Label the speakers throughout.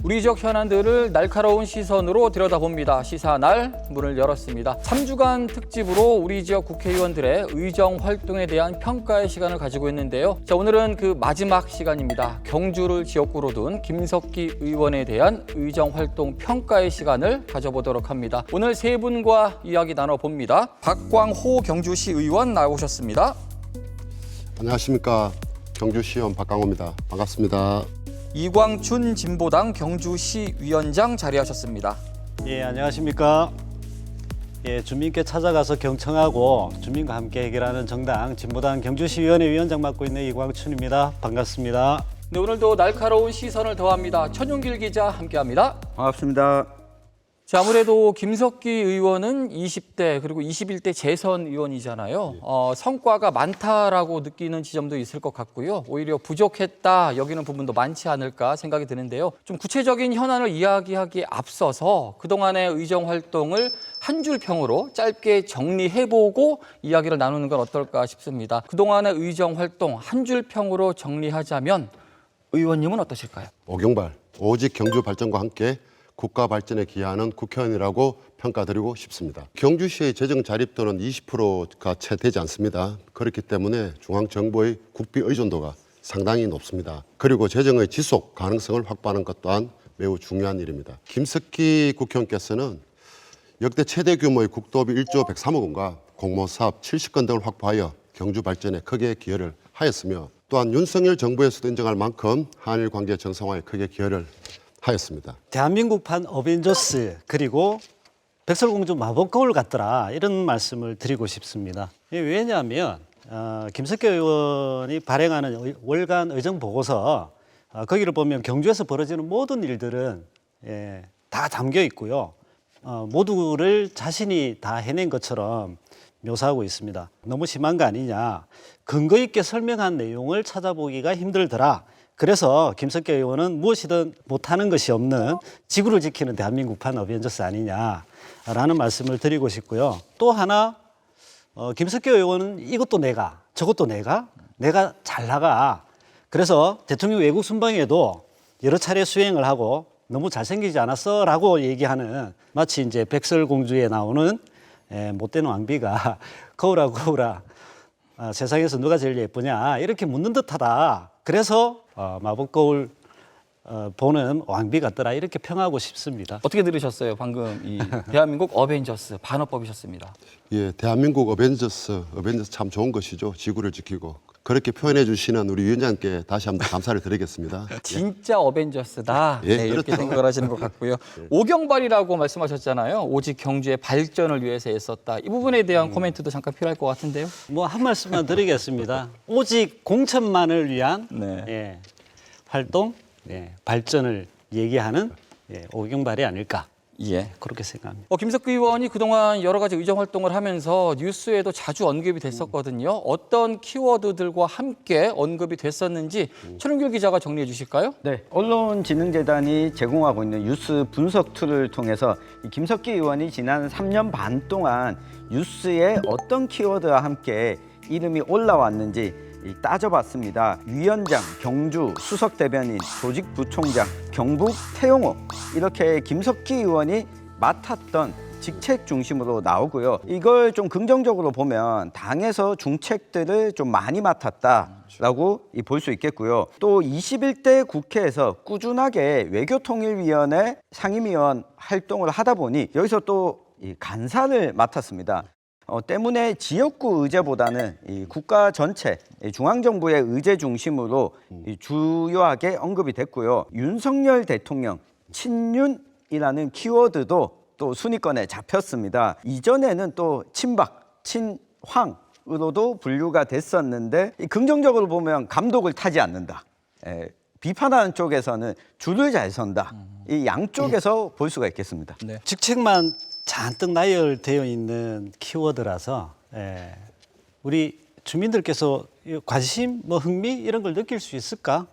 Speaker 1: 우리 지역 현안들을 날카로운 시선으로 들여다봅니다. 시사날 문을 열었습니다. 3주간 특집으로 우리 지역 국회의원들의 의정 활동에 대한 평가의 시간을 가지고 있는데요. 자, 오늘은 그 마지막 시간입니다. 경주를 지역구로 둔 김석기 의원에 대한 의정 활동 평가의 시간을 가져보도록 합니다. 오늘 세 분과 이야기 나눠봅니다. 박광호 경주시 의원 나오셨습니다.
Speaker 2: 안녕하십니까. 경주시의원 박광호입니다. 반갑습니다.
Speaker 1: 이광춘 진보당 경주시 위원장 자리하셨습니다.
Speaker 3: 예, 안녕하십니까. 예, 주민께 찾아가서 경청하고 주민과 함께 해결하는 정당 진보당 경주시의원회 위원장 맡고 있는 이광춘입니다. 반갑습니다.
Speaker 1: 네, 오늘도 날카로운 시선을 더합니다. 천용길 기자 함께합니다.
Speaker 4: 반갑습니다.
Speaker 1: 자, 아무래도 김석기 의원은 20대 그리고 21대 재선 의원이잖아요. 성과가 많다라고 느끼는 지점도 있을 것 같고요. 오히려 부족했다 여기는 부분도 많지 않을까 생각이 드는데요. 좀 구체적인 현안을 이야기하기에 앞서서 그동안의 의정 활동을 한 줄 평으로 짧게 정리해보고 이야기를 나누는 건 어떨까 싶습니다. 그동안의 의정 활동 한 줄 평으로 정리하자면 의원님은 어떠실까요?
Speaker 2: 오경발, 오직 경주 발전과 함께 국가 발전에 기여하는 국회의원이라고 평가드리고 싶습니다. 경주시의 재정 자립도는 20%가 채 되지 않습니다. 그렇기 때문에 중앙정부의 국비 의존도가 상당히 높습니다. 그리고 재정의 지속 가능성을 확보하는 것 또한 매우 중요한 일입니다. 김석기 국회의원께서는 역대 최대 규모의 국도비 1조 103억 원과 공모사업 70건 등을 확보하여 경주 발전에 크게 기여를 하였으며 또한 윤석열 정부에서도 인정할 만큼 한일 관계 정상화에 크게 기여를 하였습니다.
Speaker 3: 대한민국판 어벤져스 그리고 백설공주 마법 거울 같더라 이런 말씀을 드리고 싶습니다. 왜냐하면 김석기 의원이 발행하는 월간 의정 보고서 거기를 보면 경주에서 벌어지는 모든 일들은 다 담겨 있고요. 모두를 자신이 다 해낸 것처럼 묘사하고 있습니다. 너무 심한 거 아니냐. 근거 있게 설명한 내용을 찾아보기가 힘들더라. 그래서 김석기 의원은 무엇이든 못하는 것이 없는 지구를 지키는 대한민국판 어벤져스 아니냐라는 말씀을 드리고 싶고요. 또 하나 김석기 의원은 이것도 내가 저것도 내가 잘 나가. 그래서 대통령 외국 순방에도 여러 차례 수행을 하고 너무 잘생기지 않았어 라고 얘기하는 마치 이제 백설공주에 나오는 못된 왕비가 거울아 세상에서 누가 제일 예쁘냐 이렇게 묻는 듯하다. 그래서 마법 거울 보는 왕비 같더라 이렇게 평하고 싶습니다.
Speaker 1: 어떻게 들으셨어요? 방금 이 대한민국 어벤져스 반어법이셨습니다.
Speaker 2: 예, 대한민국 어벤져스 참 좋은 것이죠. 지구를 지키고 그렇게 표현해 주시는 우리 위원장께 다시 한번 감사를 드리겠습니다.
Speaker 1: 진짜 어벤져스다.
Speaker 2: 예,
Speaker 1: 네, 이렇게
Speaker 2: 그렇죠.
Speaker 1: 생각을 하시는 것 같고요. 오경발이라고 말씀하셨잖아요. 오직 경주의 발전을 위해서 애썼다. 이 부분에 대한 코멘트도 잠깐 필요할 것 같은데요.
Speaker 3: 뭐 한 말씀만 드리겠습니다. 오직 공천만을 위한
Speaker 1: 네.
Speaker 3: 활동, 발전을 얘기하는 오경발이 아닐까
Speaker 1: 예.
Speaker 3: 그렇게 생각합니다.
Speaker 1: 김석기 의원이 그동안 여러 가지 의정 활동을 하면서 뉴스에도 자주 언급이 됐었거든요. 어떤 키워드들과 함께 언급이 됐었는지 천은길 기자가 정리해 주실까요?
Speaker 4: 네, 언론진흥재단이 제공하고 있는 뉴스 분석 툴을 통해서 이 김석기 의원이 지난 3년 반 동안 뉴스에 어떤 키워드와 함께 이름이 올라왔는지 따져봤습니다. 위원장, 경주, 수석대변인, 조직부총장, 경북, 태용호 이렇게 김석기 의원이 맡았던 직책 중심으로 나오고요. 이걸 좀 긍정적으로 보면 당에서 중책들을 좀 많이 맡았다라고 볼 수 있겠고요. 또 21대 국회에서 꾸준하게 외교통일위원회 상임위원 활동을 하다 보니 여기서 또 간사를 맡았습니다. 때문에 지역구 의제보다는 이 국가 전체 중앙정부의 의제 중심으로 주요하게 언급이 됐고요. 윤석열 대통령 친윤이라는 키워드도 또 순위권에 잡혔습니다. 이전에는 또 친박, 친황으로도 분류가 됐었는데 긍정적으로 보면 감독을 타지 않는다. 비판하는 쪽에서는 줄을 잘 선다. 이 양쪽에서 볼 수가 있겠습니다.
Speaker 1: 네.
Speaker 3: 직책만 잔뜩 나열되어 있는 키워드라서 우리 주민들께서 관심, 흥미 이런 걸 느낄 수 있을까?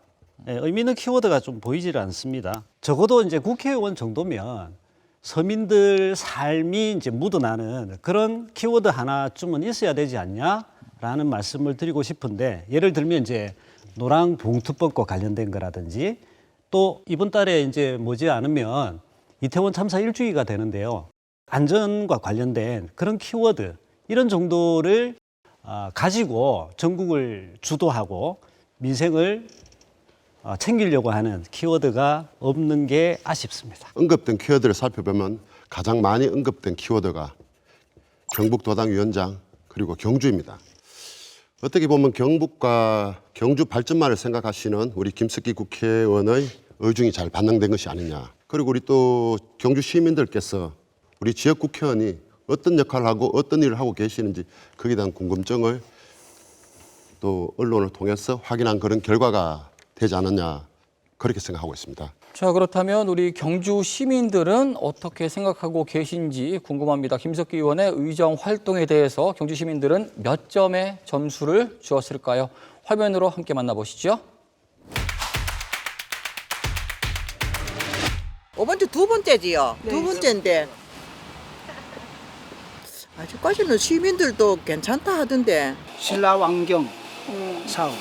Speaker 3: 의미 있는 키워드가 좀 보이질 않습니다. 적어도 이제 국회의원 정도면 서민들 삶이 이제 묻어나는 그런 키워드 하나쯤은 있어야 되지 않냐라는 말씀을 드리고 싶은데 예를 들면 이제 노랑봉투법과 관련된 거라든지 또 이번 달에 이제 머지않으면 이태원 참사 1주기가 되는데요. 안전과 관련된 그런 키워드 이런 정도를 가지고 전국을 주도하고 민생을 챙기려고 하는 키워드가 없는 게 아쉽습니다.
Speaker 2: 언급된 키워드를 살펴보면 가장 많이 언급된 키워드가 경북도당위원장 그리고 경주입니다. 어떻게 보면 경북과 경주 발전만을 생각하시는 우리 김석기 국회의원의 의중이 잘 반영된 것이 아니냐. 그리고 우리 또 경주 시민들께서 우리 지역 국회의원이 어떤 역할을 하고 어떤 일을 하고 계시는지 거기에 대한 궁금증을 또 언론을 통해서 확인한 그런 결과가 되지 않았냐 그렇게 생각하고 있습니다.
Speaker 1: 자, 그렇다면 우리 경주 시민들은 어떻게 생각하고 계신지 궁금합니다. 김석기 의원의 의정 활동에 대해서 경주 시민들은 몇 점의 점수를 주었을까요? 화면으로 함께 만나보시죠.
Speaker 5: 이번 주 두 번째지요. 두 번째인데 아직까지는 시민들도 괜찮다 하던데.
Speaker 6: 신라 왕경 사업,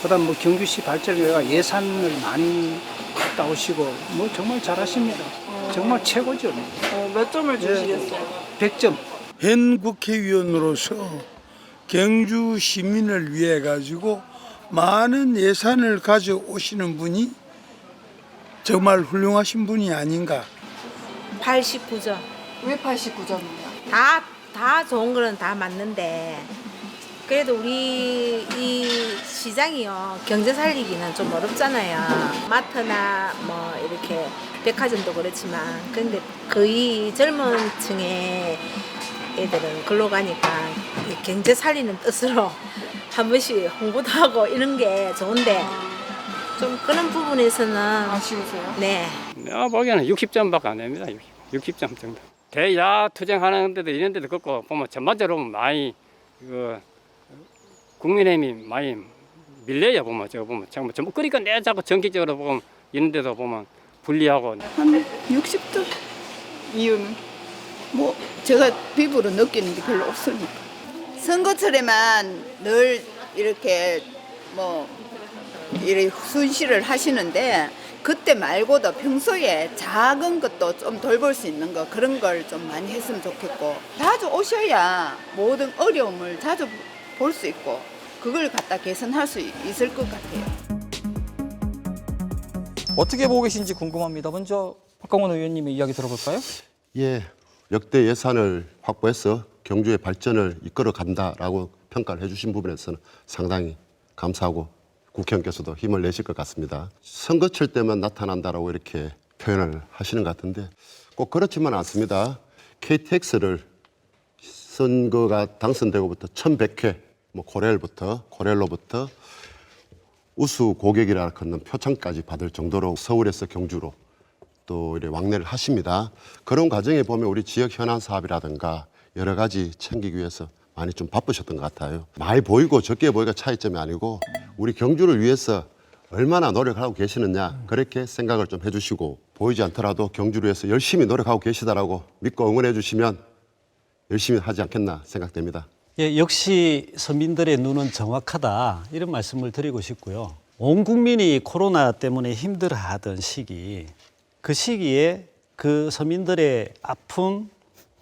Speaker 6: 그다음 뭐 경주시 발전위가 예산을 많이 갖다 오시고 뭐 정말 잘하십니다. 정말 최고죠.
Speaker 7: 몇 점을 주시겠어요?
Speaker 6: 100점.
Speaker 8: 현 국회의원으로서 경주 시민을 위해 가지고 많은 예산을 가져오시는 분이 정말 훌륭하신 분이 아닌가.
Speaker 7: 89점.
Speaker 9: 왜 89점이냐?
Speaker 7: 다 좋은 거는 다 맞는데 그래도 우리 이 시장이요 경제 살리기는 좀 어렵잖아요. 마트나 뭐 이렇게 백화점도 그렇지만 근데 거의 젊은 층의 애들은 글로 가니까 이 경제 살리는 뜻으로 한 번씩 홍보도 하고 이런 게 좋은데 좀 그런 부분에서는
Speaker 9: 아쉬우세요?
Speaker 7: 네.
Speaker 10: 내가 보기에는 60점밖에 안 됩니다. 60점 정도. 대야 투쟁하는 데도 이런 데도 그렇고 보면 전반적으로 많이 국민의힘이 많이 밀려요. 보면 저거 보면 정말 전부 그러니까 내 자꾸 정기적으로 보면 이런 데도 보면 불리하고.
Speaker 11: 한 60점?
Speaker 9: 이유는?
Speaker 11: 뭐 제가 피부로 느끼는 게 별로 없으니까. 선거철에만 늘 이렇게 뭐 이렇게 순시를 하시는데 그때 말고도 평소에 작은 것도 좀 덜 볼 수 있는 거 그런 걸 좀 많이 했으면 좋겠고 자주 오셔야 모든 어려움을 자주 볼 수 있고 그걸 갖다 개선할 수 있을 것 같아요.
Speaker 1: 어떻게 보고 계신지 궁금합니다. 먼저 박강원 의원님의 이야기 들어볼까요?
Speaker 2: 예, 역대 예산을 확보해서 경주의 발전을 이끌어 간다라고 평가를 해주신 부분에서는 상당히 감사하고 국회의원께서도 힘을 내실 것 같습니다. 선거철 때만 나타난다라고 이렇게 표현을 하시는 것 같은데 꼭 그렇지만 않습니다. KTX를 선거가 당선되고부터 1100회 고렐로부터 우수 고객이라 하는 표창까지 받을 정도로 서울에서 경주로 또 이렇게 왕래를 하십니다. 그런 과정에 보면 우리 지역 현안 사업이라든가 여러 가지 챙기기 위해서 많이 좀 바쁘셨던 것 같아요. 많이 보이고 적게 보이가 차이점이 아니고 우리 경주를 위해서 얼마나 노력하고 계시느냐 그렇게 생각을 좀 해주시고 보이지 않더라도 경주를 위해서 열심히 노력하고 계시다라고 믿고 응원해 주시면 열심히 하지 않겠나 생각됩니다.
Speaker 3: 예, 역시 서민들의 눈은 정확하다 이런 말씀을 드리고 싶고요. 온 국민이 코로나 때문에 힘들어하던 시기 그 시기에 그 서민들의 아픔,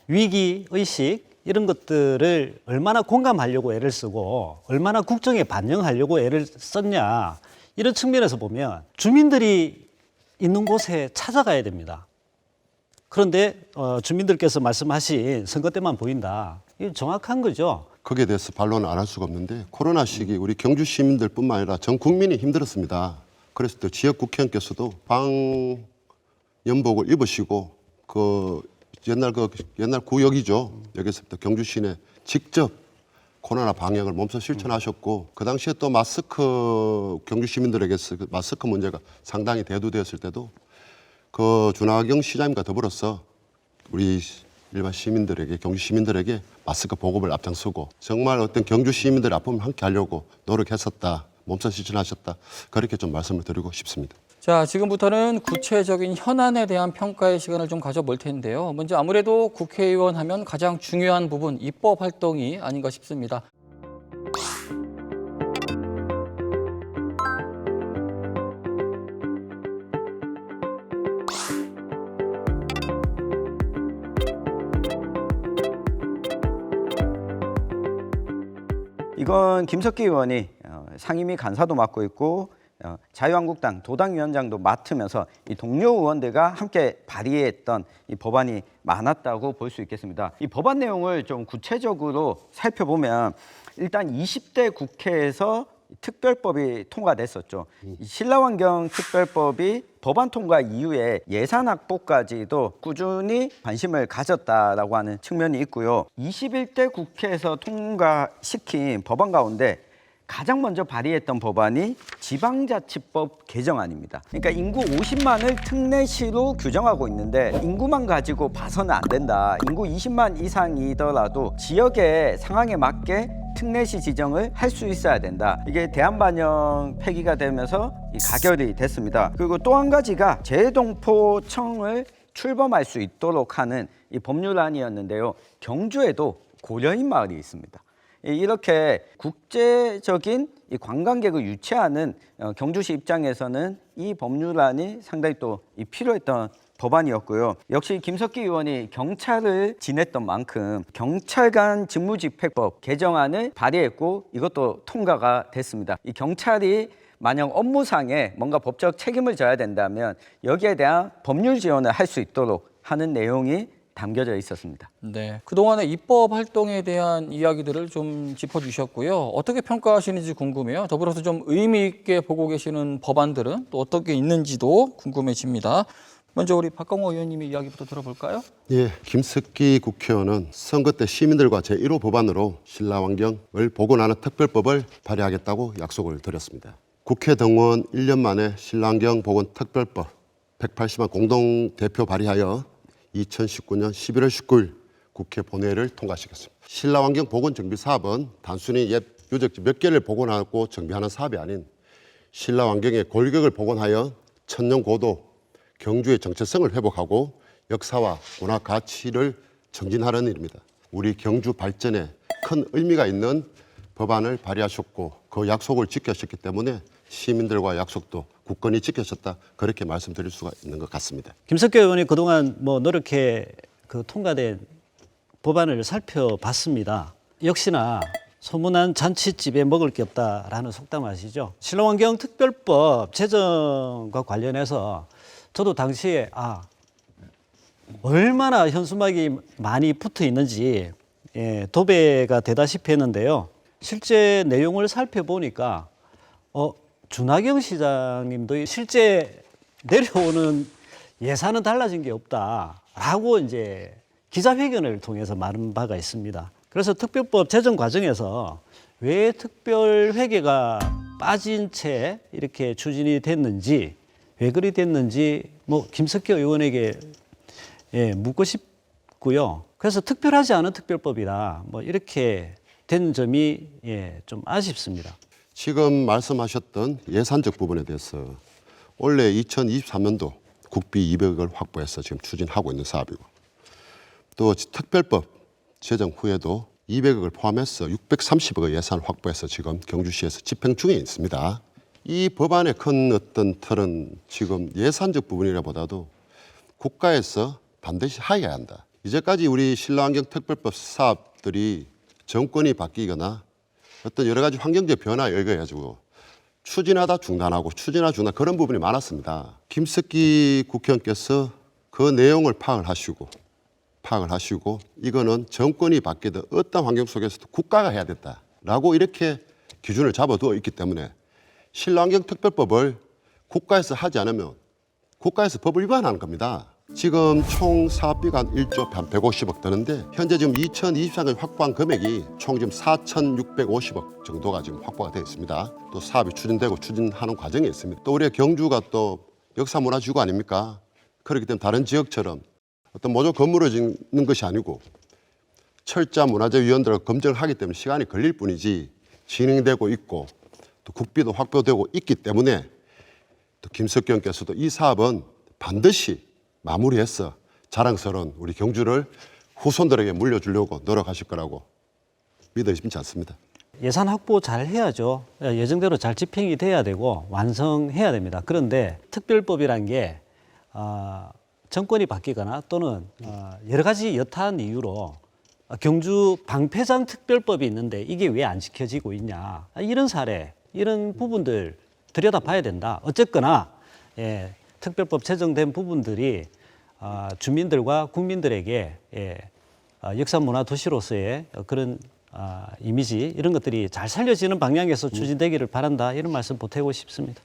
Speaker 3: 위기, 의식 이런 것들을 얼마나 공감하려고 애를 쓰고 얼마나 국정에 반영하려고 애를 썼냐 이런 측면에서 보면 주민들이 있는 곳에 찾아가야 됩니다. 그런데 주민들께서 말씀하신 선거 때만 보인다. 이건 정확한 거죠.
Speaker 2: 거기에 대해서 반론을 안 할 수가 없는데 코로나 시기 우리 경주 시민들뿐만 아니라 전 국민이 힘들었습니다. 그래서 또 지역 국회의원께서도 방연복을 입으시고 옛날 구역이죠. 여기서부터 경주 시내 직접 코로나 방역을 몸소 실천하셨고 그 당시에 또 마스크 경주 시민들에게서 그 마스크 문제가 상당히 대두되었을 때도 그 준하경 시장님과 더불어서 우리 일반 시민들에게 경주 시민들에게 마스크 보급을 앞장서고 정말 어떤 경주 시민들의 아픔을 함께 하려고 노력했었다. 몸소 실천하셨다. 그렇게 좀 말씀을 드리고 싶습니다.
Speaker 1: 자, 지금부터는 구체적인 현안에 대한 평가의 시간을 좀 가져볼 텐데요. 먼저 아무래도 국회의원 하면 가장 중요한 부분 입법 활동이 아닌가 싶습니다.
Speaker 4: 이건 김석기 의원이 상임위 간사도 맡고 있고 자유한국당 도당위원장도 맡으면서 이 동료 의원들과 함께 발의했던 이 법안이 많았다고 볼 수 있겠습니다. 이 법안 내용을 좀 구체적으로 살펴보면 일단 20대 국회에서 특별법이 통과됐었죠. 이 신라환경 특별법이 법안 통과 이후에 예산 확보까지도 꾸준히 관심을 가졌다라고 하는 측면이 있고요. 21대 국회에서 통과시킨 법안 가운데 가장 먼저 발의했던 법안이 지방자치법 개정안입니다. 그러니까 인구 50만을 특례시로 규정하고 있는데 인구만 가지고 봐서는 안 된다. 인구 20만 이상이더라도 지역의 상황에 맞게 특례시 지정을 할 수 있어야 된다. 이게 대안반영 폐기가 되면서 가결이 됐습니다. 그리고 또 한 가지가 재동포청을 출범할 수 있도록 하는 이 법률안이었는데요. 경주에도 고려인 마을이 있습니다. 이렇게 국제적인 이 관광객을 유치하는 경주시 입장에서는 이 법률안이 상당히 또 필요했던 법안이었고요. 역시 김석기 의원이 경찰을 지냈던 만큼 경찰관 직무집행법 개정안을 발의했고 이것도 통과가 됐습니다. 이 경찰이 만약 업무상에 뭔가 법적 책임을 져야 된다면 여기에 대한 법률 지원을 할 수 있도록 하는 내용이 담겨져 있었습니다.
Speaker 1: 네, 그동안의 입법 활동에 대한 이야기들을 좀 짚어주셨고요. 어떻게 평가하시는지 궁금해요. 더불어서 좀 의미 있게 보고 계시는 법안들은 또 어떻게 있는지도 궁금해집니다. 먼저 우리 박광호 의원님의 이야기부터 들어볼까요?
Speaker 2: 예, 김석기 국회의원은 선거 때 시민들과 제1호 법안으로 신라환경을 복원하는 특별법을 발의하겠다고 약속을 드렸습니다. 국회 등원 1년 만에 신라환경 복원 특별법 180만 공동대표 발의하여 2019년 11월 19일 국회 본회의를 통과시켰습니다. 신라환경 복원 정비 사업은 단순히 옛 유적지 몇 개를 복원하고 정비하는 사업이 아닌 신라환경의 골격을 복원하여 천년 고도 경주의 정체성을 회복하고 역사와 문화 가치를 정진하려는 일입니다. 우리 경주 발전에 큰 의미가 있는 법안을 발의하셨고 그 약속을 지켜셨기 때문에 시민들과 약속도 굳건히 지켜졌다 그렇게 말씀드릴 수가 있는 것 같습니다.
Speaker 3: 김석기 의원이 그동안 노력해 통과된 법안을 살펴봤습니다. 역시나 소문난 잔치집에 먹을 게 없다라는 속담 아시죠? 신라환경 특별법 제정과 관련해서 저도 당시에 얼마나 현수막이 많이 붙어 있는지 도배가 되다시피 했는데요. 실제 내용을 살펴보니까 준하경 시장님도 실제 내려오는 예산은 달라진 게 없다라고 이제 기자회견을 통해서 말한 바가 있습니다. 그래서 특별법 제정 과정에서 왜 특별회계가 빠진 채 이렇게 추진이 됐는지 왜 그리 됐는지 김석기 의원에게 묻고 싶고요. 그래서 특별하지 않은 특별법이라 이렇게 된 점이 좀 아쉽습니다.
Speaker 2: 지금 말씀하셨던 예산적 부분에 대해서 원래 2023년도 국비 200억을 확보해서 지금 추진하고 있는 사업이고 또 특별법 제정 후에도 200억을 포함해서 630억의 예산을 확보해서 지금 경주시에서 집행 중에 있습니다. 이 법안의 큰 어떤 틀은 지금 예산적 부분이라보다도 국가에서 반드시 하여야 한다. 이제까지 우리 신라환경 특별법 사업들이 정권이 바뀌거나 어떤 여러 가지 환경적 변화에 의해가지고 추진하다 중단하고 추진하다 중단 그런 부분이 많았습니다. 김석기 국회의원께서 그 내용을 파악을 하시고 이거는 정권이 바뀌든 어떤 환경 속에서도 국가가 해야 된다라고 이렇게 기준을 잡아두어 있기 때문에 신라환경 특별법을 국가에서 하지 않으면 국가에서 법을 위반하는 겁니다. 지금 총 사업비가 한 1조 한 150억 드는데 현재 지금 2024년 확보한 금액이 총 지금 4,650억 정도가 지금 확보가 되어 있습니다. 또 사업이 추진되고 추진하는 과정에 있습니다. 또 우리의 경주가 또 역사문화지구 아닙니까? 그렇기 때문에 다른 지역처럼 어떤 모조 건물을 짓는 것이 아니고 철자 문화재위원들과 검증을 하기 때문에 시간이 걸릴 뿐이지 진행되고 있고 또 국비도 확보되고 있기 때문에 또 김석기 의원께서도 이 사업은 반드시 마무리해서 자랑스러운 우리 경주를 후손들에게 물려주려고 노력하실 거라고 믿어 의심치 않습니다.
Speaker 3: 예산 확보 잘 해야죠. 예정대로 잘 집행이 돼야 되고 완성해야 됩니다. 그런데 특별법이란 게 정권이 바뀌거나 또는 여러 가지 여타한 이유로 경주 방패장 특별법이 있는데 이게 왜 안 지켜지고 있냐. 이런 사례, 이런 부분들 들여다봐야 된다. 어쨌거나 특별법 제정된 부분들이 주민들과 국민들에게 역사문화도시로서의 그런 이미지 이런 것들이 잘 살려지는 방향에서 추진되기를 바란다. 이런 말씀 보태고 싶습니다.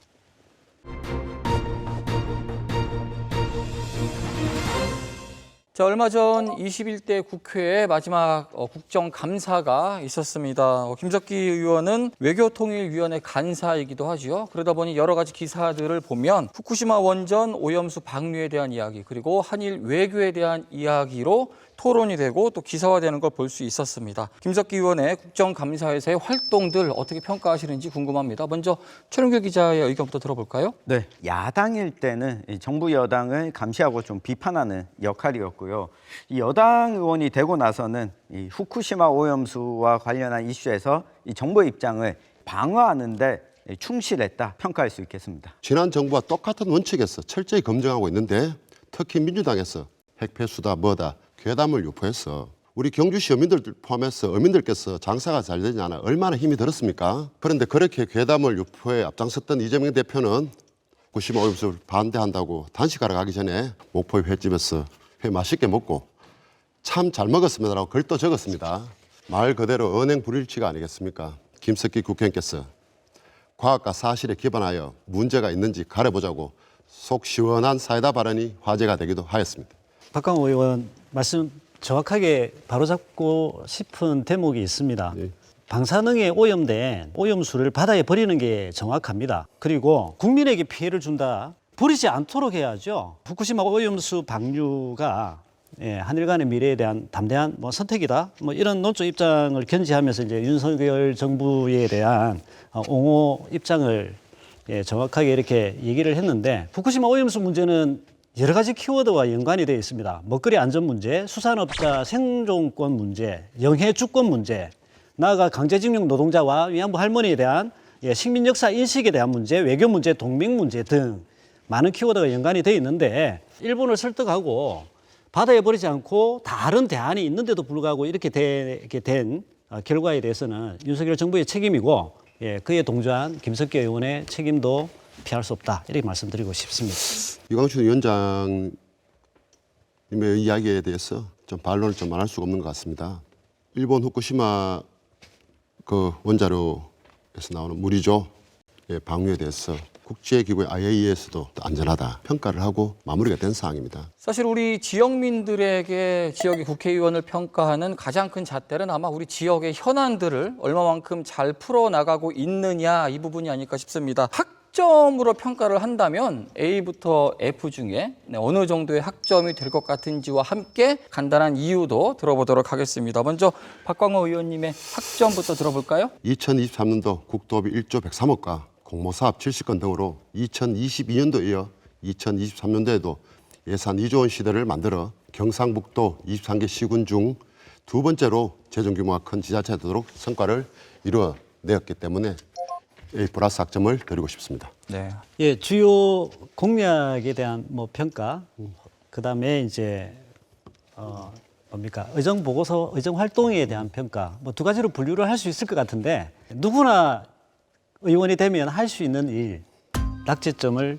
Speaker 1: 자, 얼마 전 21대 국회의 마지막 국정감사가 있었습니다. 김석기 의원은 외교통일위원회 간사이기도 하죠. 그러다 보니 여러 가지 기사들을 보면 후쿠시마 원전 오염수 방류에 대한 이야기, 그리고 한일 외교에 대한 이야기로 토론이 되고 또 기사화되는 걸 볼 수 있었습니다. 김석기 의원의 국정감사에서의 활동들 어떻게 평가하시는지 궁금합니다. 먼저 최룡규 기자의 의견부터 들어볼까요?
Speaker 4: 네, 야당일 때는 이 정부 여당을 감시하고 좀 비판하는 역할이었고요. 이 여당 의원이 되고 나서는 이 후쿠시마 오염수와 관련한 이슈에서 이 정부의 입장을 방어하는데 충실했다 평가할 수 있겠습니다.
Speaker 2: 지난 정부와 똑같은 원칙에서 철저히 검증하고 있는데 특히 민주당에서 핵폐수다 뭐다 괴담을 유포해서 우리 경주시 어민들 포함해서 어민들께서 장사가 잘 되지 않아 얼마나 힘이 들었습니까? 그런데 그렇게 괴담을 유포해 앞장섰던 이재명 대표는 후쿠시마 오염수를 반대한다고 단식하러 가기 전에 목포 횟집에서 회 맛있게 먹고 참 잘 먹었습니다라고 글도 적었습니다. 말 그대로 언행 불일치가 아니겠습니까? 김석기 국회의원께서 과학과 사실에 기반하여 문제가 있는지 가려보자고 속 시원한 사이다 발언이 화제가 되기도 하였습니다.
Speaker 3: 박광호 의원 말씀 정확하게 바로잡고 싶은 대목이 있습니다.
Speaker 2: 네.
Speaker 3: 방사능에 오염된 오염수를 바다에 버리는 게 정확합니다. 그리고 국민에게 피해를 준다. 버리지 않도록 해야죠. 후쿠시마 오염수 방류가 한일 간의 미래에 대한 담대한 선택이다. 이런 논적 입장을 견지하면서 이제 윤석열 정부에 대한 옹호 입장을 정확하게 이렇게 얘기를 했는데 후쿠시마 오염수 문제는 여러 가지 키워드와 연관이 되어 있습니다. 먹거리 안전 문제, 수산업자 생존권 문제, 영해 주권 문제, 나아가 강제징용 노동자와 위안부 할머니에 대한 식민 역사 인식에 대한 문제, 외교 문제, 동맹 문제 등 많은 키워드가 연관이 되어 있는데 일본을 설득하고 바다에 버리지 않고 다른 대안이 있는데도 불구하고 이렇게 된 결과에 대해서는 윤석열 정부의 책임이고 그에 동조한 김석기 의원의 책임도 피할 수 없다. 이렇게 말씀드리고 싶습니다.
Speaker 2: 유광춘 위원장님의 이야기에 대해서 좀 반론을 좀 안 할 수가 없는 것 같습니다. 일본 후쿠시마 그 원자로에서 나오는 무리조 방류에 대해서 국제기구의 IAEA에서도 안전하다 평가를 하고 마무리가 된 사항입니다.
Speaker 1: 사실 우리 지역민들에게 지역의 국회의원을 평가하는 가장 큰 잣대는 아마 우리 지역의 현안들을 얼마만큼 잘 풀어나가고 있느냐 이 부분이 아닐까 싶습니다. 학점으로 평가를 한다면 A부터 F 중에 어느 정도의 학점이 될 것 같은지와 함께 간단한 이유도 들어보도록 하겠습니다. 먼저 박광호 의원님의 학점부터 들어볼까요?
Speaker 2: 2023년도 국도비 1조 103억과 공모사업 70건 등으로 2022년도에 이어 2023년도에도 예산 2조 원 시대를 만들어 경상북도 23개 시군 중 두 번째로 재정 규모가 큰 지자체가 되도록 성과를 이루어내었기 때문에 A 플러스 학점을 드리고 싶습니다.
Speaker 1: 네.
Speaker 3: 주요 공약에 대한 평가, 그다음에 이제 의정 보고서, 의정 활동에 대한 평가, 두 가지로 분류를 할 수 있을 것 같은데 누구나 의원이 되면 할 수 있는 일, 낙제점을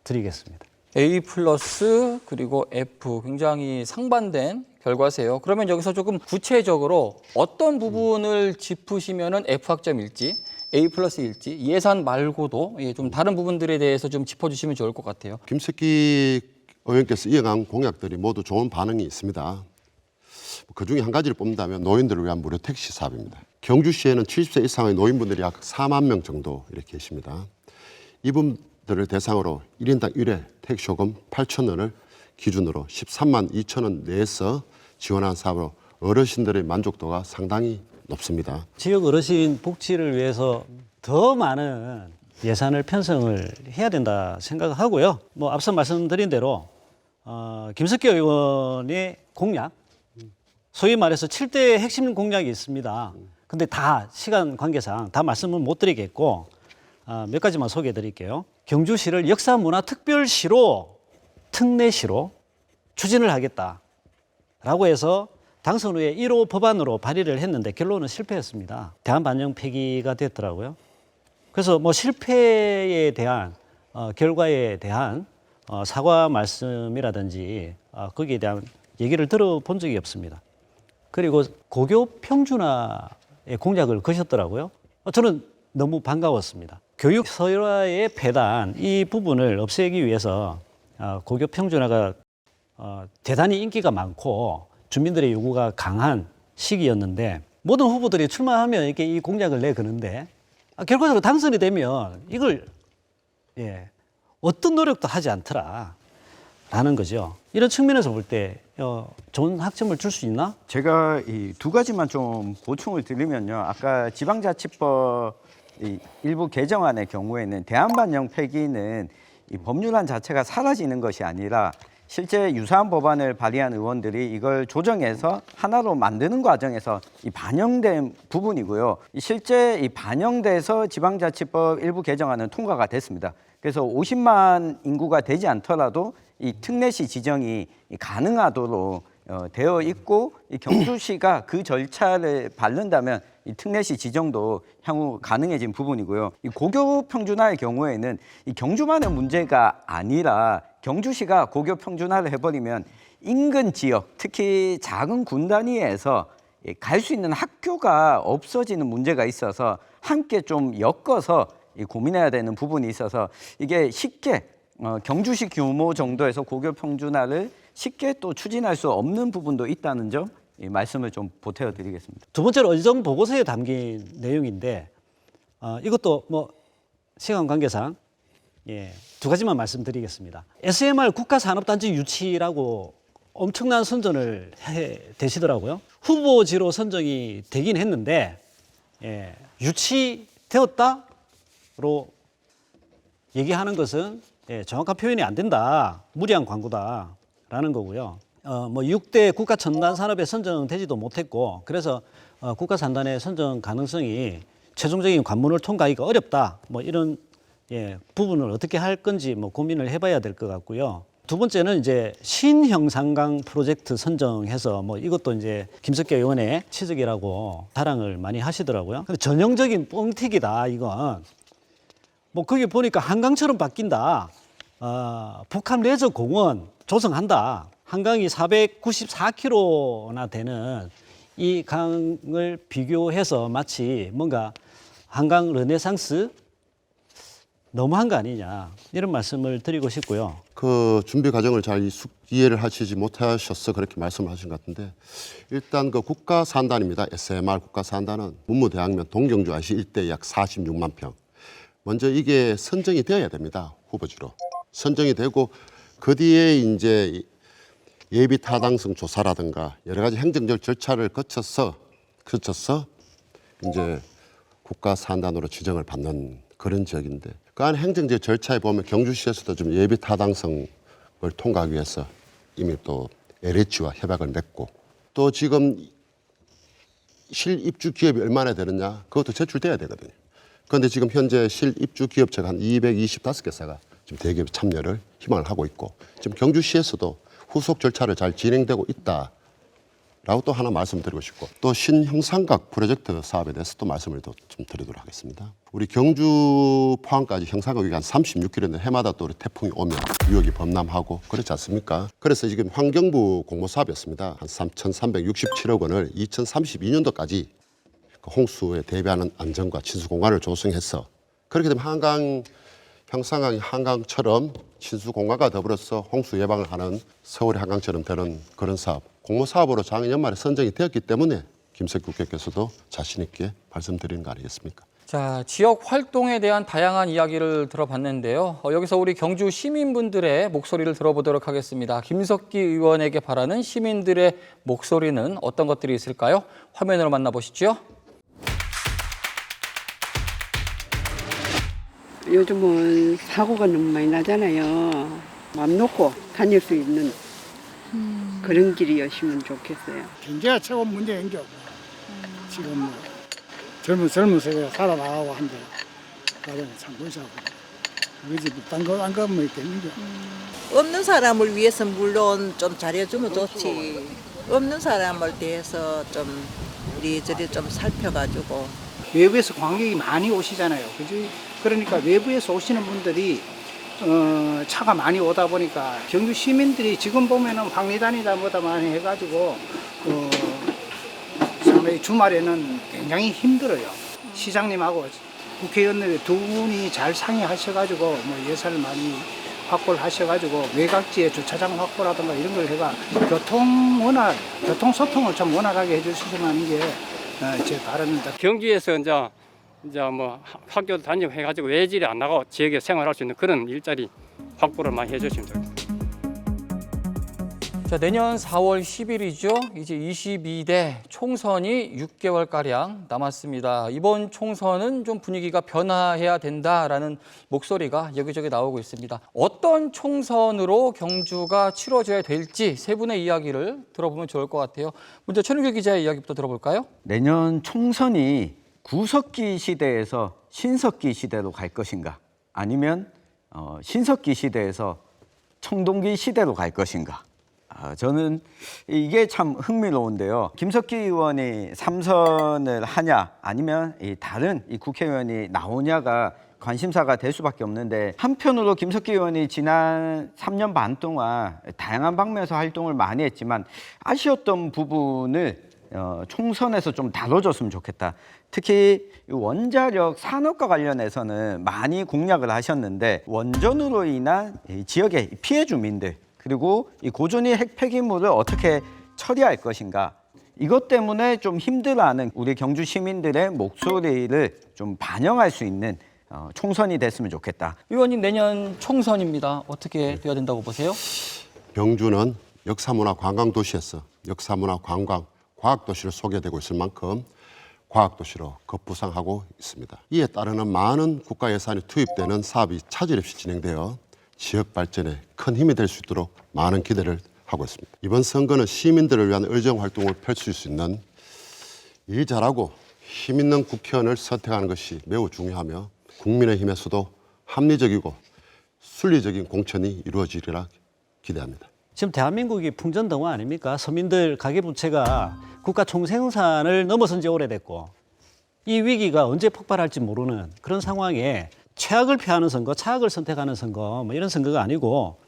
Speaker 3: 드리겠습니다.
Speaker 1: A 플러스 그리고 F 굉장히 상반된 결과세요. 그러면 여기서 조금 구체적으로 어떤 부분을 짚으시면은 F 학점일지 A 플러스일지 예산 말고도 좀 다른 부분들에 대해서 좀 짚어주시면 좋을 것 같아요.
Speaker 2: 김석기 의원께서 이어간 공약들이 모두 좋은 반응이 있습니다. 그중에 한 가지를 뽑는다면 노인들을 위한 무료 택시 사업입니다. 경주시에는 70세 이상의 노인분들이 약 4만 명 정도 이렇게 계십니다. 이분들을 대상으로 1인당 1회 택시요금 8,000원을 기준으로 13만 2천 원 내에서 지원한 사업으로 어르신들의 만족도가 상당히 높습니다.
Speaker 3: 지역 어르신 복지를 위해서 더 많은 예산을 편성을 해야 된다 생각하고요. 앞서 말씀드린 대로 김석기 의원의 공약, 소위 말해서 7대 핵심 공약이 있습니다. 근데 다 시간 관계상 다 말씀을 못 드리겠고 몇 가지만 소개해 드릴게요. 경주시를 역사문화특별시로 특례시로 추진을 하겠다라고 해서 당선 후에 1호 법안으로 발의를 했는데 결론은 실패했습니다. 대한반영 폐기가 됐더라고요. 그래서 뭐 실패에 대한 결과에 대한 사과 말씀이라든지 거기에 대한 얘기를 들어본 적이 없습니다. 그리고 고교 평준화의 공약을 거셨더라고요. 저는 너무 반가웠습니다. 교육 서열화의 폐단 이 부분을 없애기 위해서 고교 평준화가 대단히 인기가 많고 주민들의 요구가 강한 시기였는데 모든 후보들이 출마하면 이렇게 이 공약을 내거는데 결과적으로 당선이 되면 이걸 어떤 노력도 하지 않더라라는 거죠. 이런 측면에서 볼 때 좋은 학점을 줄 수 있나?
Speaker 4: 제가 이 두 가지만 좀 보충을 드리면요. 아까 지방자치법 이 일부 개정안의 경우에는 대한반영 폐기는 이 법률안 자체가 사라지는 것이 아니라 실제 유사한 법안을 발의한 의원들이 이걸 조정해서 하나로 만드는 과정에서 이 반영된 부분이고요. 실제 이 반영돼서 지방자치법 일부 개정안은 통과가 됐습니다. 그래서 50만 인구가 되지 않더라도 이 특례시 지정이 가능하도록 되어 있고 이 경주시가 그 절차를 밟는다면 이 특례시 지정도 향후 가능해진 부분이고요. 이 고교 평준화의 경우에는 이 경주만의 문제가 아니라 경주시가 고교 평준화를 해버리면 인근 지역, 특히 작은 군 단위에서 갈 수 있는 학교가 없어지는 문제가 있어서 함께 좀 엮어서 고민해야 되는 부분이 있어서 이게 쉽게 경주시 규모 정도에서 고교 평준화를 쉽게 또 추진할 수 없는 부분도 있다는 점 말씀을 좀 보태어 드리겠습니다.
Speaker 3: 두 번째로 어지점 보고서에 담긴 내용인데 이것도 뭐 시간 관계상 두 가지만 말씀드리겠습니다. SMR 국가산업단지 유치라고 엄청난 선전을 되시더라고요. 후보지로 선정이 되긴 했는데 유치되었다로 얘기하는 것은 정확한 표현이 안 된다. 무리한 광고다라는 거고요. 뭐 6대 국가 첨단 산업에 선정되지도 못했고 그래서 국가 산단의 선정 가능성이 최종적인 관문을 통과하기가 어렵다. 뭐 이런 부분을 어떻게 할 건지 뭐 고민을 해봐야 될 것 같고요. 두 번째는 이제 신형산강 프로젝트 선정해서 뭐 이것도 이제 김석기 의원의 취득이라고 자랑을 많이 하시더라고요. 근데 전형적인 뻥튀기다 이건. 뭐 거기 보니까 한강처럼 바뀐다. 북한 레저 공원 조성한다. 한강이 494km나 되는 이 강을 비교해서 마치 뭔가 한강 르네상스 너무한 거 아니냐 이런 말씀을 드리고 싶고요.
Speaker 2: 그 준비 과정을 잘 이해를 하시지 못하셔서 그렇게 말씀하신 것 같은데 일단 그 국가산단입니다. SMR 국가산단은 문무대학면 동경주 IC 일대 약 46만 평. 먼저 이게 선정이 되어야 됩니다. 후보지로 선정이 되고 그 뒤에 이제 예비 타당성 조사라든가 여러 가지 행정적 절차를 거쳐서 이제 국가산단으로 지정을 받는 그런 지역인데 그 안 행정적 절차에 보면 경주시에서도 좀 예비 타당성을 통과하기 위해서 이미 또 LH와 협약을 맺고 또 지금 실입주 기업이 얼마나 되느냐 그것도 제출돼야 되거든요. 그런데 지금 현재 실입주 기업체가 한 225개사가 지금 대기업 참여를 희망을 하고 있고 지금 경주시에서도 후속 절차를 잘 진행되고 있다라고 또 하나 말씀드리고 싶고 또 신형산각 프로젝트 사업에 대해서 또 말씀을 좀 드리도록 하겠습니다. 우리 경주 포항까지 형산각이 한 36km인데 해마다 또 우리 태풍이 오면 유역이 범람하고 그렇지 않습니까? 그래서 지금 환경부 공모사업이었습니다. 한 3,367억 원을 2032년도까지 홍수에 대비하는 안전과 친수 공간을 조성해서 그렇게 되면 한강 형산강이 한강처럼 친수 공간과 더불어서 홍수 예방을 하는 서울의 한강처럼 되는 그런 사업 공모사업으로 작년 연말에 선정이 되었기 때문에 김석기 국회께서도 자신 있게 말씀드리는 거 아니겠습니까?
Speaker 1: 자, 지역 활동에 대한 다양한 이야기를 들어봤는데요. 여기서 우리 경주 시민분들의 목소리를 들어보도록 하겠습니다. 김석기 의원에게 바라는 시민들의 목소리는 어떤 것들이 있을까요? 화면으로 만나보시죠.
Speaker 9: 요즘은 사고가 너무 많이 나잖아요. 맘 놓고 다닐 수 있는 그런 길이었으면 좋겠어요.
Speaker 6: 경제가 최고 문제인 게 지금 뭐 젊은 세대가 살아나가고 한데 가장 참 고시하고 그지 딴 거 뭐 있겠는데.
Speaker 5: 없는 사람을 위해서 물론 좀 잘해주면 좋지. 없는 사람을 대해서 좀 이리저리 좀 살펴가지고
Speaker 6: 외부에서 관객이 많이 오시잖아요. 그지? 그러니까 외부에서 오시는 분들이 차가 많이 오다 보니까 경주 시민들이 지금 보면은 황리단이다 뭐다 많이 해가지고 상당히 주말에는 굉장히 힘들어요. 시장님하고 국회의원들 두 분이 잘 상의하셔가지고 뭐 예산을 많이 확보를 하셔가지고 외곽지에 주차장 확보라든가 이런 걸 해가 교통 소통을 좀 원활하게 해주시면 하는 게 제 바람입니다.
Speaker 10: 경주에서 이제 뭐 학교 다니고 해가지고 외질이 안 나고 지역에 생활할 수 있는 그런 일자리 확보를 많이 해주시면 좋겠습니다.
Speaker 1: 자, 내년 4월 10일이죠. 이제 22대 총선이 6개월가량 남았습니다. 이번 총선은 좀 분위기가 변화해야 된다라는 목소리가 여기저기 나오고 있습니다. 어떤 총선으로 경주가 치러져야 될지 세 분의 이야기를 들어보면 좋을 것 같아요. 먼저 천우길 기자의 이야기부터 들어볼까요?
Speaker 4: 내년 총선이 구석기 시대에서 신석기 시대로 갈 것인가, 아니면 신석기 시대에서 청동기 시대로 갈 것인가. 저는 이게 참 흥미로운데요. 김석기 의원이 3선을 하냐, 아니면 다른 국회의원이 나오냐가 관심사가 될 수밖에 없는데, 한편으로 김석기 의원이 지난 3년 반 동안 다양한 방면에서 활동을 많이 했지만 아쉬웠던 부분을 총선에서 좀 다뤄줬으면 좋겠다. 특히 원자력 산업과 관련해서는 많이 공약을 하셨는데, 원전으로 인한 지역의 피해 주민들, 그리고 이 고준위 핵 폐기물을 어떻게 처리할 것인가, 이것 때문에 좀 힘들어하는 우리 경주 시민들의 목소리를 좀 반영할 수 있는 총선이 됐으면 좋겠다.
Speaker 1: 의원님, 내년 총선입니다. 어떻게 돼야 된다고 보세요?
Speaker 2: 경주는 역사문화 관광도시에서 역사문화 관광 과학도시로 소개되고 있을 만큼 과학도시로 급부상하고 있습니다. 이에 따르는 많은 국가 예산이 투입되는 사업이 차질 없이 진행되어 지역 발전에 큰 힘이 될 수 있도록 많은 기대를 하고 있습니다. 이번 선거는 시민들을 위한 의정 활동을 펼칠 수 있는 일 잘하고 힘 있는 국회의원을 선택하는 것이 매우 중요하며, 국민의힘에서도 합리적이고 순리적인 공천이 이루어지리라 기대합니다.
Speaker 3: 지금 대한민국이 풍전등화 아닙니까? 서민들 가계부채가 국가 총생산을 넘어선 지 오래됐고, 이 위기가 언제 폭발할지 모르는 그런 상황에 최악을 피하는 선거, 차악을 선택하는 선거, 뭐 이런 선거가 아니고,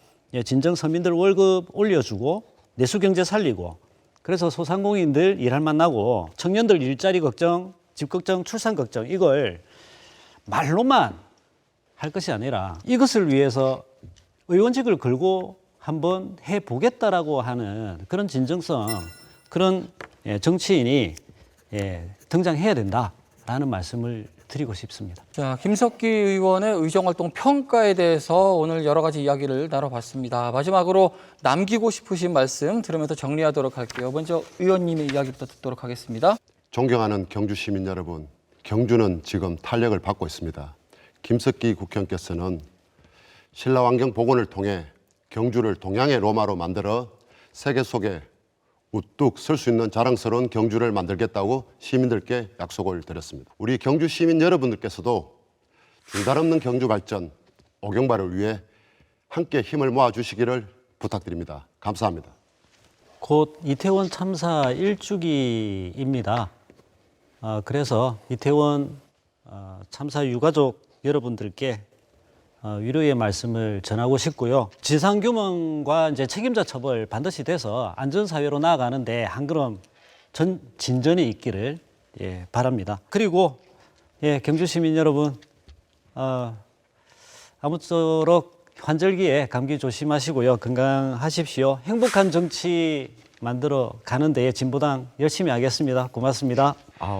Speaker 3: 진정 서민들 월급 올려주고 내수경제 살리고, 그래서 소상공인들 일할 만나고, 청년들 일자리 걱정, 집 걱정, 출산 걱정, 이걸 말로만 할 것이 아니라 이것을 위해서 의원직을 걸고 한번 해보겠다라고 하는 그런 진정성, 그런 정치인이 등장해야 된다라는 말씀을 드리고 싶습니다.
Speaker 1: 자, 김석기 의원의 의정활동 평가에 대해서 오늘 여러 가지 이야기를 나눠봤습니다. 마지막으로 남기고 싶으신 말씀 들으면서 정리하도록 할게요. 먼저 의원님의 이야기부터 듣도록 하겠습니다.
Speaker 2: 존경하는 경주 시민 여러분, 경주는 지금 탄력을 받고 있습니다. 김석기 국회의원께서는 신라환경 복원을 통해 경주를 동양의 로마로 만들어 세계 속에 우뚝 설 수 있는 자랑스러운 경주를 만들겠다고 시민들께 약속을 드렸습니다. 우리 경주 시민 여러분들께서도 중단없는 경주 발전, 오경발을 위해 함께 힘을 모아주시기를 부탁드립니다. 감사합니다.
Speaker 3: 곧 이태원 참사 1주기입니다. 그래서 이태원 참사 유가족 여러분들께 위로의 말씀을 전하고 싶고요. 진상규명과 이제 책임자 처벌 반드시 돼서 안전사회로 나아가는데 한 걸음 진전이 있기를 바랍니다. 그리고 경주 시민 여러분, 아무쪼록 환절기에 감기 조심하시고요. 건강하십시오. 행복한 정치 만들어 가는 데에 진보당 열심히 하겠습니다. 고맙습니다.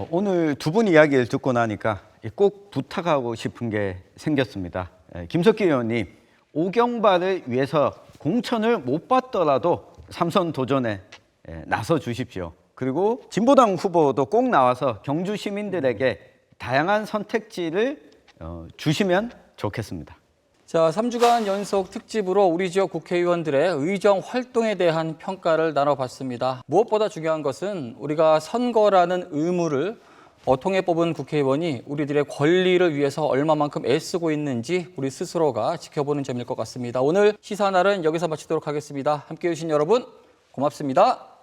Speaker 4: 오늘 두 분 이야기를 듣고 나니까 꼭 부탁하고 싶은 게 생겼습니다. 김석기 의원님, 오경발을 위해서 공천을 못 받더라도 3선 도전에 나서 주십시오. 그리고 진보당 후보도 꼭 나와서 경주 시민들에게 다양한 선택지를 주시면 좋겠습니다.
Speaker 1: 자, 3주간 연속 특집으로 우리 지역 국회의원들의 의정 활동에 대한 평가를 나눠봤습니다. 무엇보다 중요한 것은 우리가 선거라는 의무를 통해 뽑은 국회의원이 우리들의 권리를 위해서 얼마만큼 애쓰고 있는지 우리 스스로가 지켜보는 점일 것 같습니다. 오늘 시사날은 여기서 마치도록 하겠습니다. 함께해 주신 여러분 고맙습니다.